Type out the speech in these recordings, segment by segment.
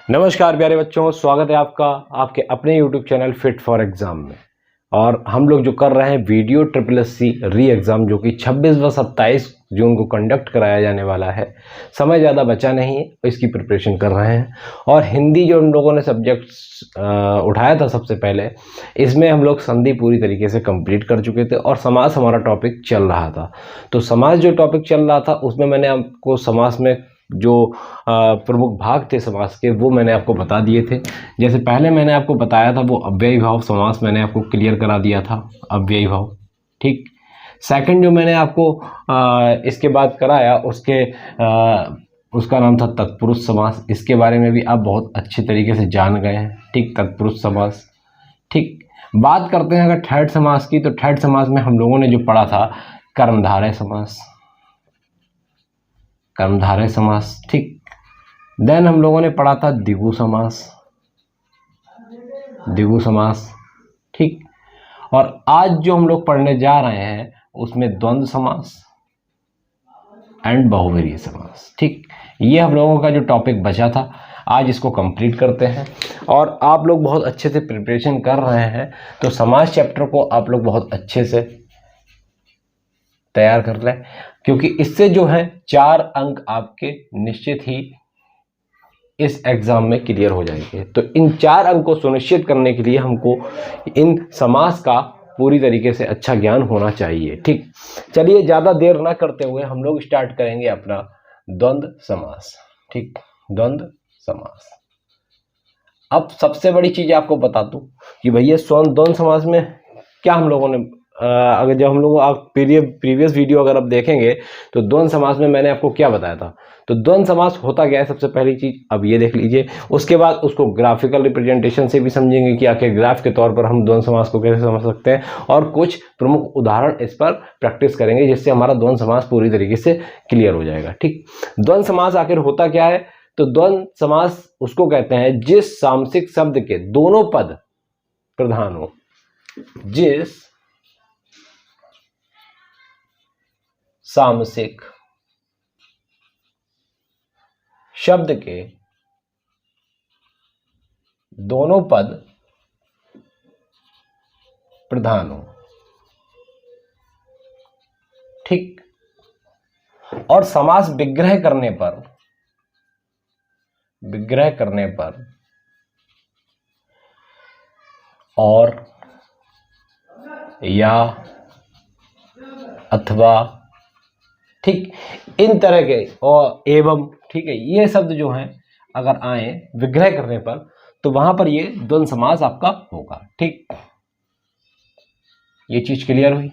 नमस्कार प्यारे बच्चों, स्वागत है आपका आपके अपने YouTube channel fit for exam में। और हम लोग जो कर रहे हैं वीडियो ट्रिपल एससी री एग्ज़ाम, जो कि 26 व 27 जून को कंडक्ट कराया जाने वाला है। समय ज़्यादा बचा नहीं है, इसकी प्रिपरेशन कर रहे हैं। और हिंदी जो हम लोगों ने सब्जेक्ट्स उठाया था सबसे पहले, इसमें हम लोग संधि पूरी तरीके से कंप्लीट कर चुके थे और समास हमारा टॉपिक चल रहा था। तो समास जो टॉपिक चल रहा था उसमें मैंने आपको समास में जो प्रमुख भाग थे समास के, वो मैंने आपको बता दिए थे। जैसे पहले मैंने आपको बताया था वो अव्ययी भाव समास मैंने आपको क्लियर करा दिया था, अव्ययी भाव। ठीक। सेकंड जो मैंने आपको इसके बाद कराया उसका नाम था तत्पुरुष समास। इसके बारे में भी आप बहुत अच्छे तरीके से जान गए हैं। ठीक, तत्पुरुष समास। ठीक, बात करते हैं अगर ठेठ समास की, तो ठेठ समास में हम लोगों ने जो पढ़ा था कर्मधारय समास, कर्मधारय समास। ठीक, देन हम लोगों ने पढ़ा था द्विगु समास, द्विगु समास। ठीक, और आज जो हम लोग पढ़ने जा रहे हैं उसमें द्वंद्व समास एंड बहुवचनीय समास। ठीक, ये हम लोगों का जो टॉपिक बचा था, आज इसको कंप्लीट करते हैं। और आप लोग बहुत अच्छे से प्रिपरेशन कर रहे हैं, तो समास चैप्टर को आप लोग बहुत अच्छे से तैयार कर लें, क्योंकि इससे जो है 4 अंक आपके निश्चित ही इस एग्जाम में क्लियर हो जाएंगे। तो इन 4 अंक को सुनिश्चित करने के लिए हमको इन समास का पूरी तरीके से अच्छा ज्ञान होना चाहिए। ठीक, चलिए ज़्यादा देर ना करते हुए हम लोग स्टार्ट करेंगे अपना द्वंद्व समास। ठीक, द्वंद्व समास। अब सबसे बड़ी चीज़ आपको बता दूं कि भैया द्वंद्व समास में क्या हम लोगों ने अगर जब हम लोग आप प्रीवियस वीडियो अगर आप देखेंगे तो द्वंद्व समास में मैंने आपको क्या बताया था। तो द्वंद्व समास होता क्या है, सबसे पहली चीज अब ये देख लीजिए। उसके बाद उसको ग्राफिकल रिप्रेजेंटेशन से भी समझेंगे कि आखिर ग्राफ के तौर पर हम द्वंद्व समास को कैसे समझ सकते हैं, और कुछ प्रमुख उदाहरण इस पर प्रैक्टिस करेंगे, जिससे हमारा द्वंद्व समास पूरी तरीके से क्लियर हो जाएगा। ठीक, द्वंद्व समास आखिर होता क्या है? तो द्वंद्व समास उसको कहते हैं जिस सामसिक शब्द के दोनों पद प्रधान हो, जिस सामसिक शब्द के दोनों पद प्रधान हो। ठीक, और समास विग्रह करने पर और या अथवा, ठीक, इन तरह के और एवं, ठीक है, ये शब्द जो हैं अगर आए विग्रह करने पर, तो वहां पर ये द्वंद्व समास आपका होगा। ठीक, ये चीज क्लियर हुई।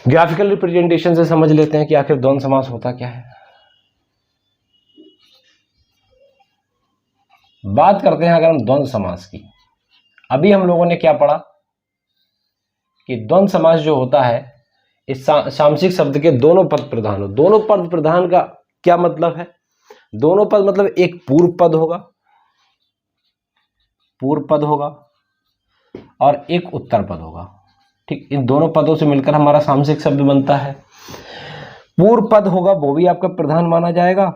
ग्राफिकल रिप्रेजेंटेशन से समझ लेते हैं कि आखिर द्वंद्व समास होता क्या है। बात करते हैं अगर हम द्वंद्व समास की, अभी हम लोगों ने क्या पढ़ा कि द्वंद्व समास जो होता है इस सामसिक शब्द के दोनों पद प्रधान हो। दोनों पद प्रधान का क्या मतलब है? दोनों पद मतलब एक पूर्व पद होगा और एक उत्तर पद होगा। ठीक, इन दोनों पदों से मिलकर हमारा सामसिक शब्द बनता है। पूर्व पद होगा वो भी आपका प्रधान माना जाएगा,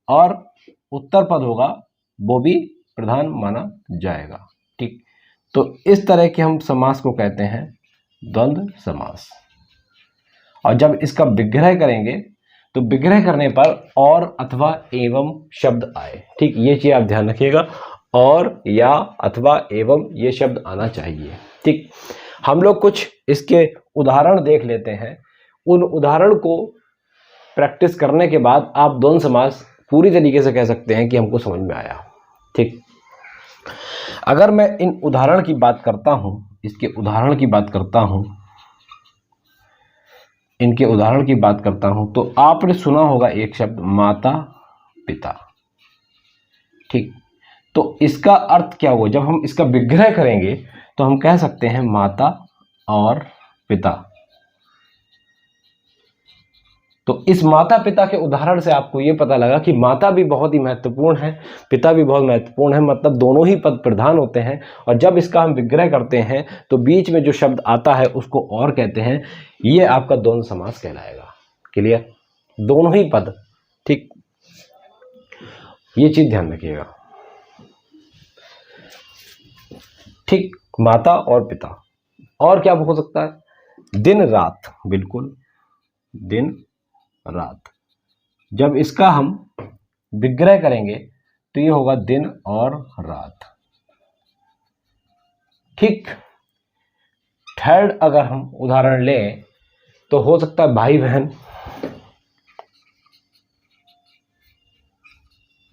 और उत्तर पद होगा वो भी प्रधान माना जाएगा। ठीक, तो इस तरह के हम समास को कहते हैं द्वंद्व समास। और जब इसका विग्रह करेंगे तो विग्रह करने पर और अथवा एवं शब्द आए। ठीक, ये चीज आप ध्यान रखिएगा, और या अथवा एवं ये शब्द आना चाहिए। ठीक, हम लोग कुछ इसके उदाहरण देख लेते हैं। उन उदाहरण को प्रैक्टिस करने के बाद आप द्वंद्व समास पूरी तरीके से कह सकते हैं कि हमको समझ में आया। ठीक, अगर मैं इन उदाहरण की बात करता हूं, इनके उदाहरण की बात करता हूं, तो आपने सुना होगा एक शब्द माता पिता। ठीक, तो इसका अर्थ क्या हुआ? जब हम इसका विग्रह करेंगे तो हम कह सकते हैं माता और पिता। तो इस माता पिता के उदाहरण से आपको यह पता लगा कि माता भी बहुत ही महत्वपूर्ण है, पिता भी बहुत महत्वपूर्ण है, मतलब दोनों ही पद प्रधान होते हैं। और जब इसका हम विग्रह करते हैं तो बीच में जो शब्द आता है उसको और कहते हैं, ये आपका द्वंद्व समास कहलाएगा। क्लियर? दोनों ही पद। ठीक, ये चीज ध्यान रखिएगा। ठीक, माता और पिता। और क्या हो सकता है? दिन रात, बिल्कुल दिन रात। जब इसका हम विग्रह करेंगे तो ये होगा दिन और रात। ठीक, थर्ड अगर हम उदाहरण लें तो हो सकता है भाई बहन,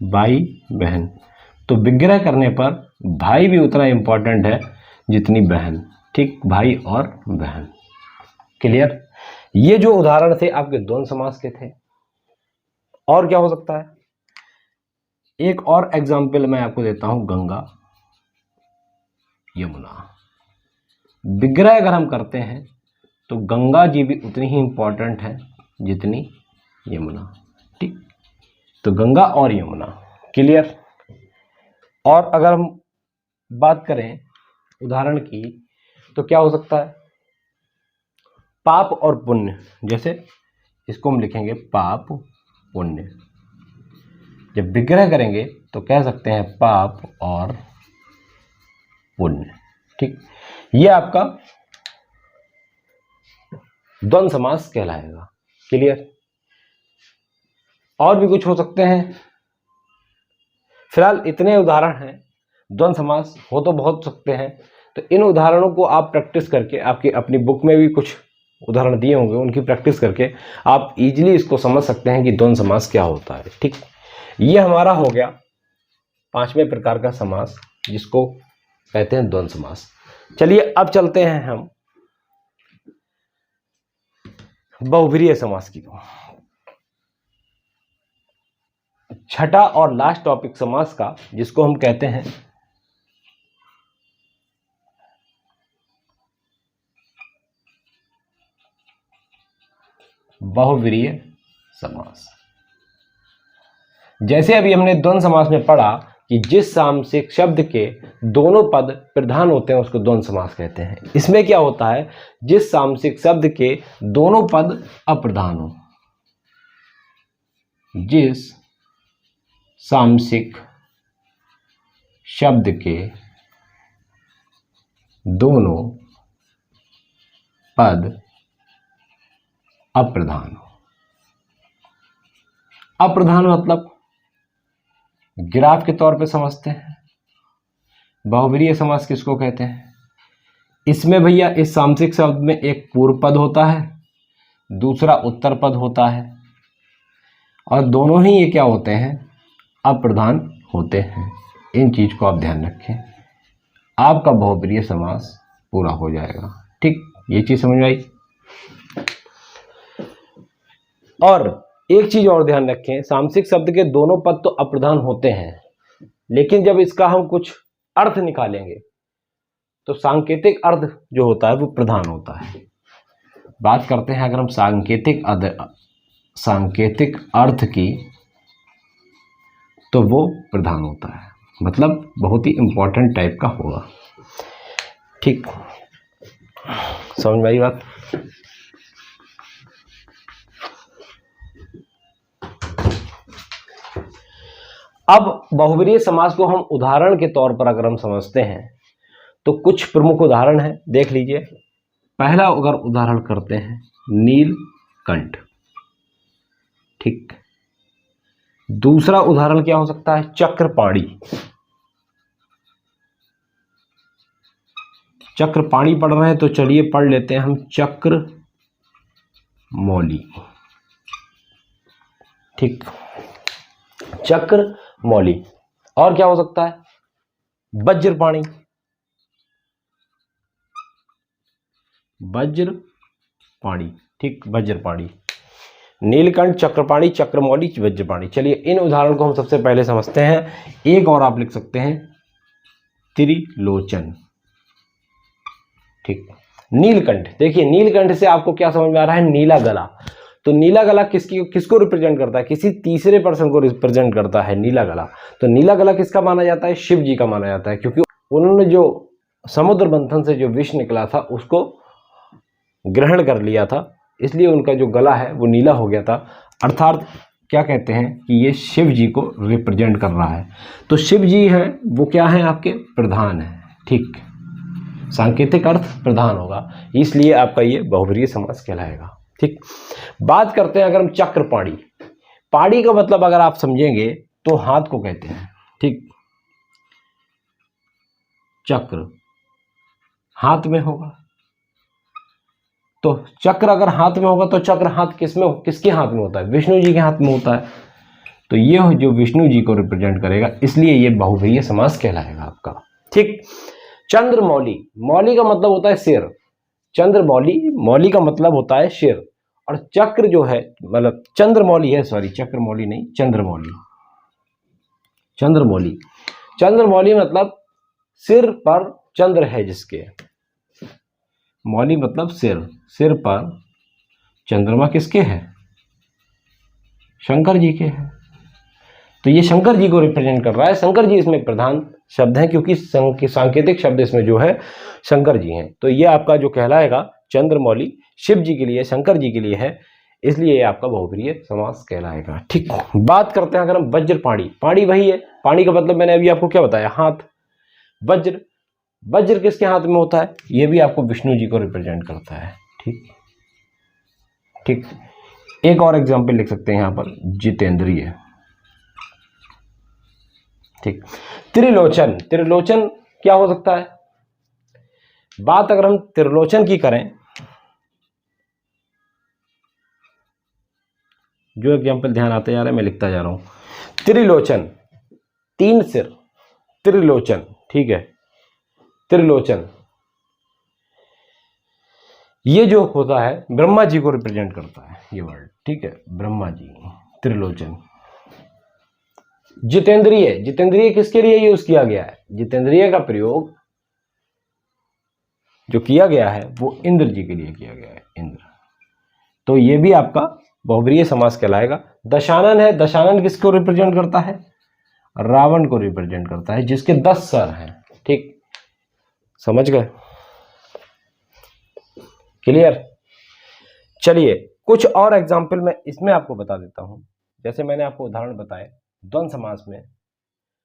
भाई बहन। तो विग्रह करने पर भाई भी उतना इंपॉर्टेंट है जितनी बहन। ठीक, भाई और बहन। क्लियर? ये जो उदाहरण थे आपके द्वंद्व समास के थे। और क्या हो सकता है? एक और एग्जाम्पल मैं आपको देता हूं, गंगा यमुना। विग्रह अगर हम करते हैं तो गंगा जी भी उतनी ही इंपॉर्टेंट है जितनी यमुना। ठीक, तो गंगा और यमुना। क्लियर? और अगर हम बात करें उदाहरण की तो क्या हो सकता है? पाप और पुण्य। जैसे इसको हम लिखेंगे पाप पुण्य। जब विग्रह करेंगे तो कह सकते हैं पाप और पुण्य। ठीक, ये आपका द्वंद्व समास कहलाएगा। क्लियर? और भी कुछ हो सकते हैं। फिलहाल इतने उदाहरण हैं, द्वंद्व समास हो तो बहुत सकते हैं। तो इन उदाहरणों को आप प्रैक्टिस करके, आपकी अपनी बुक में भी कुछ उदाहरण दिए होंगे, उनकी प्रैक्टिस करके आप इजीली इसको समझ सकते हैं कि द्वंद्व समास क्या होता है। ठीक, ये हमारा हो गया 5वें प्रकार का समास, जिसको कहते हैं द्वंद्व समास। चलिए अब चलते हैं हम बहुब्रीहि समास की ओर। छठा और लास्ट टॉपिक समास का, जिसको हम कहते हैं बहुब्रीहि समास। जैसे अभी हमने द्वंद्व समास में पढ़ा कि जिस सामसिक शब्द के दोनों पद प्रधान होते हैं उसको द्वंद्व समास कहते हैं। इसमें क्या होता है? जिस सामसिक शब्द के दोनों पद अप्रधान हो, जिस सामसिक शब्द के दोनों पद अप्रधान हो। अप्रधान मतलब ग्राफ के तौर पे समझते हैं। बहुब्रीहि समास किसको कहते हैं? इसमें भैया इस सामसिक शब्द में एक पूर्व पद होता है, दूसरा उत्तर पद होता है, और दोनों ही ये क्या होते हैं? अप्रधान होते हैं। इन चीज को आप ध्यान रखें, आपका बहुब्रीहि समास पूरा हो जाएगा। ठीक, ये चीज समझ आई। और एक चीज और ध्यान रखें, सामसिक शब्द के दोनों पद तो अप्रधान होते हैं, लेकिन जब इसका हम कुछ अर्थ निकालेंगे तो सांकेतिक अर्थ जो होता है वो प्रधान होता है। बात करते हैं अगर हम सांकेतिक अर्थ की, तो वो प्रधान होता है, मतलब बहुत ही इंपॉर्टेंट टाइप का होगा। ठीक, समझ में आई बात? अब बहुब्रीहि समास को हम उदाहरण के तौर पर अगर हम समझते हैं तो कुछ प्रमुख उदाहरण हैं, देख लीजिए। पहला अगर उदाहरण करते हैं, नीलकंठ। ठीक, दूसरा उदाहरण क्या हो सकता है? चक्रपाणी। चक्रपाणी पढ़ रहे हैं तो चलिए पढ़ लेते हैं हम चक्रमौली। ठीक, चक्रमौली। और क्या हो सकता है? वज्रपाणी। वज्रपाणी। ठीक, वज्रपाणी। नीलकंठ, चक्रपाणी, चक्रमौली, वज्रपाणी। चलिए इन उदाहरण को हम सबसे पहले समझते हैं। एक और आप लिख सकते हैं त्रिलोचन। ठीक, नीलकंठ। देखिए नीलकंठ से आपको क्या समझ में आ रहा है? नीला गला। तो नीला गला किसको रिप्रेजेंट करता है? किसी तीसरे पर्सन को रिप्रेजेंट करता है नीला गला। तो नीला गला किसका माना जाता है? शिव जी का माना जाता है, क्योंकि उन्होंने जो समुद्र मंथन से जो विष निकला था उसको ग्रहण कर लिया था, इसलिए उनका जो गला है वो नीला हो गया था। अर्थात क्या कहते हैं कि ये शिव जी को रिप्रेजेंट कर रहा है। तो शिव जी हैं वो क्या है, आपके प्रधान है। ठीक, सांकेतिक अर्थ प्रधान होगा, इसलिए आपका ये बहुब्रीहि समास कहलाएगा। ठीक, बात करते हैं अगर हम चक्रपाणी। पाणी का मतलब अगर आप समझेंगे तो हाथ को कहते हैं। ठीक, चक्र हाथ में होगा, तो चक्र अगर हाथ में होगा तो चक्र हाथ किसमें, किसके हाथ में होता है, विष्णु जी के हाथ में होता है। तो ये जो विष्णु जी को रिप्रेजेंट करेगा, इसलिए ये बहुब्रीहि समास कहलाएगा आपका। ठीक, चंद्रमौली, मौली का मतलब होता है सिर, चंद्रमौली, मौली का मतलब होता है सिर, और चक्र जो है मतलब चंद्रमौली है, सॉरी चक्रमौली नहीं, चंद्रमौली, चंद्रमौली, चंद्रमौली मतलब सिर पर चंद्र है जिसके, मौली मतलब सिर, सिर पर चंद्रमा किसके है, शंकर जी के है। तो ये शंकर जी को रिप्रेजेंट कर रहा है, शंकर जी इसमें प्रधान शब्द है, क्योंकि सांकेतिक शब्द इसमें जो है शंकर जी हैं। तो ये आपका जो कहलाएगा चंद्रमौली शिव जी के लिए, शंकर जी के लिए है, इसलिए ये आपका बहुब्रीहि समास कहलाएगा। ठीक, बात करते हैं अगर हम वज्रपाणी। पाणी वही है, पाणी का मतलब मैंने अभी आपको क्या बताया, हाथ। वज्र, वज्र किसके हाथ में होता है, ये भी आपको विष्णु जी को रिप्रेजेंट करता है। ठीक, ठीक, एक और एग्जाम्पल लिख सकते हैं यहां पर, जितेंद्रिय। ठीक, त्रिलोचन, त्रिलोचन क्या हो सकता है, बात अगर हम त्रिलोचन की करें, जो एग्जाम्पल ध्यान आते जा रहे हैं मैं लिखता जा रहा हूं। त्रिलोचन, तीन सिर, त्रिलोचन। ठीक है, त्रिलोचन ये जो होता है ब्रह्मा जी को रिप्रेजेंट करता है ये वर्ड। ठीक है, ब्रह्मा जी, त्रिलोचन। जितेंद्रिय, जितेंद्रिय किसके लिए यूज किया गया है, जितेंद्रिय का प्रयोग जो किया गया है वो इंद्र जी के लिए किया गया है, इंद्र। तो ये भी आपका बहुब्रीहि समास कहलाएगा। दशानन है, दशानन किसको रिप्रेजेंट करता है, रावण को रिप्रेजेंट करता है, जिसके 10 सर हैं। ठीक, समझ गए, क्लियर। चलिए कुछ और एग्जाम्पल मैं इसमें आपको बता देता हूं। जैसे मैंने आपको उदाहरण बताए द्वंद्व समास में,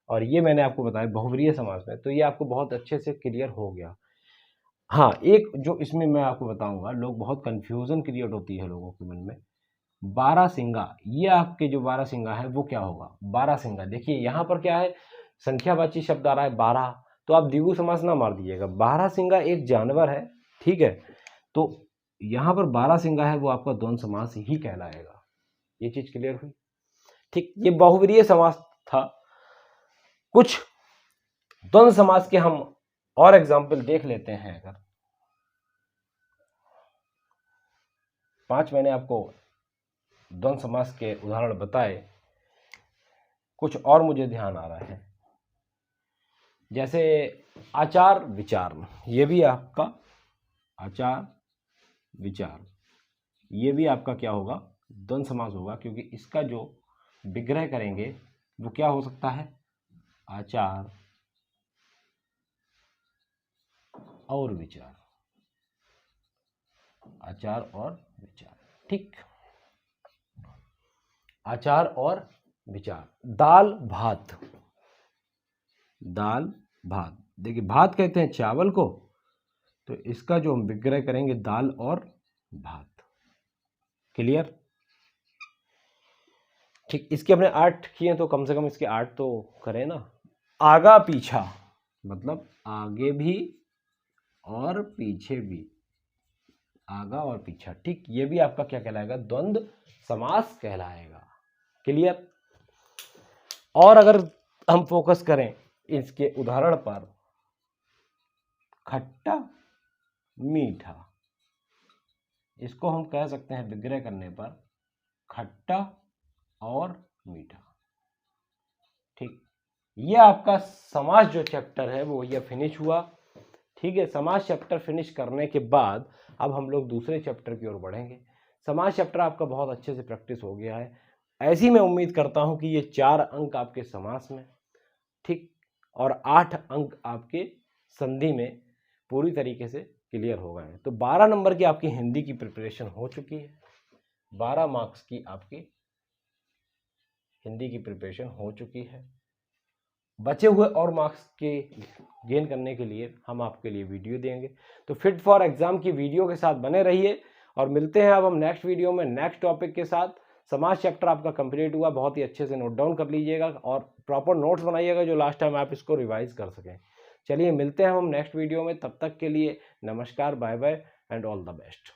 और ये मैंने आपको बताया बहुब्रीहि समास में, तो ये आपको बहुत अच्छे से क्लियर हो गया। हाँ, एक जो इसमें मैं आपको बताऊंगा, लोग बहुत कंफ्यूजन क्रिएट होती है लोगों के मन में। बारहसिंगा, ये आपके जो बारहसिंगा है वो क्या होगा, बारहसिंगा। देखिए यहाँ पर क्या है, संख्यावाची शब्द आ रहा है 12, तो आप द्विगु समास ना मार दीजिएगा, बारहसिंगा एक जानवर है। ठीक है, तो यहाँ पर बारहसिंगा है वो आपका द्वंद्व समास ही कहलाएगा। ये चीज क्लियर हुई। ठीक, ये बहुब्रीहि समास था। कुछ द्वंद्व समास के हम और एग्जाम्पल देख लेते हैं। अगर 5 मैंने आपको द्वंद्व समास के उदाहरण बताए, कुछ और मुझे ध्यान आ रहा है, जैसे आचार विचार, ये भी आपका आचार विचार, ये भी आपका क्या होगा, द्वंद्व समास होगा, क्योंकि इसका जो विग्रह करेंगे वो क्या हो सकता है, आचार और विचार, आचार और विचार। ठीक, आचार और विचार। दाल भात, दाल भात, देखिए भात कहते हैं चावल को, तो इसका जो हम विग्रह करेंगे दाल और भात। क्लियर। ठीक, इसके अपने 8 किए तो कम से कम इसके 8 तो करें ना। आगा पीछा, मतलब आगे भी और पीछे भी, आगा और पीछा। ठीक, ये भी आपका क्या कहलाएगा, द्वंद्व समास कहलाएगा। क्लियर। और अगर हम फोकस करें इसके उदाहरण पर, खट्टा मीठा, इसको हम कह सकते हैं विग्रह करने पर खट्टा और मीठा। ठीक, ये आपका समास जो चैप्टर है वो ये फिनिश हुआ। ठीक है, समास चैप्टर फिनिश करने के बाद अब हम लोग दूसरे चैप्टर की ओर बढ़ेंगे। समास चैप्टर आपका बहुत अच्छे से प्रैक्टिस हो गया है, ऐसी मैं उम्मीद करता हूं कि ये 4 अंक आपके समास में, ठीक, और 8 अंक आपके संधि में पूरी तरीके से क्लियर हो गए हैं। तो 12 नंबर की आपकी हिंदी की प्रिपरेशन हो चुकी है, 12 मार्क्स की आपकी हिंदी की प्रिपरेशन हो चुकी है। बचे हुए और मार्क्स के गेन करने के लिए हम आपके लिए वीडियो देंगे, तो फिट फॉर एग्जाम की वीडियो के साथ बने रहिए और मिलते हैं अब हम नेक्स्ट वीडियो में नेक्स्ट टॉपिक के साथ। समाज चैप्टर आपका कंप्लीट हुआ, बहुत ही अच्छे से नोट डाउन कर लीजिएगा और प्रॉपर नोट्स बनाइएगा जो लास्ट टाइम आप इसको रिवाइज कर सकें। चलिए मिलते हैं हम नेक्स्ट वीडियो में, तब तक के लिए नमस्कार, bye bye and all the best.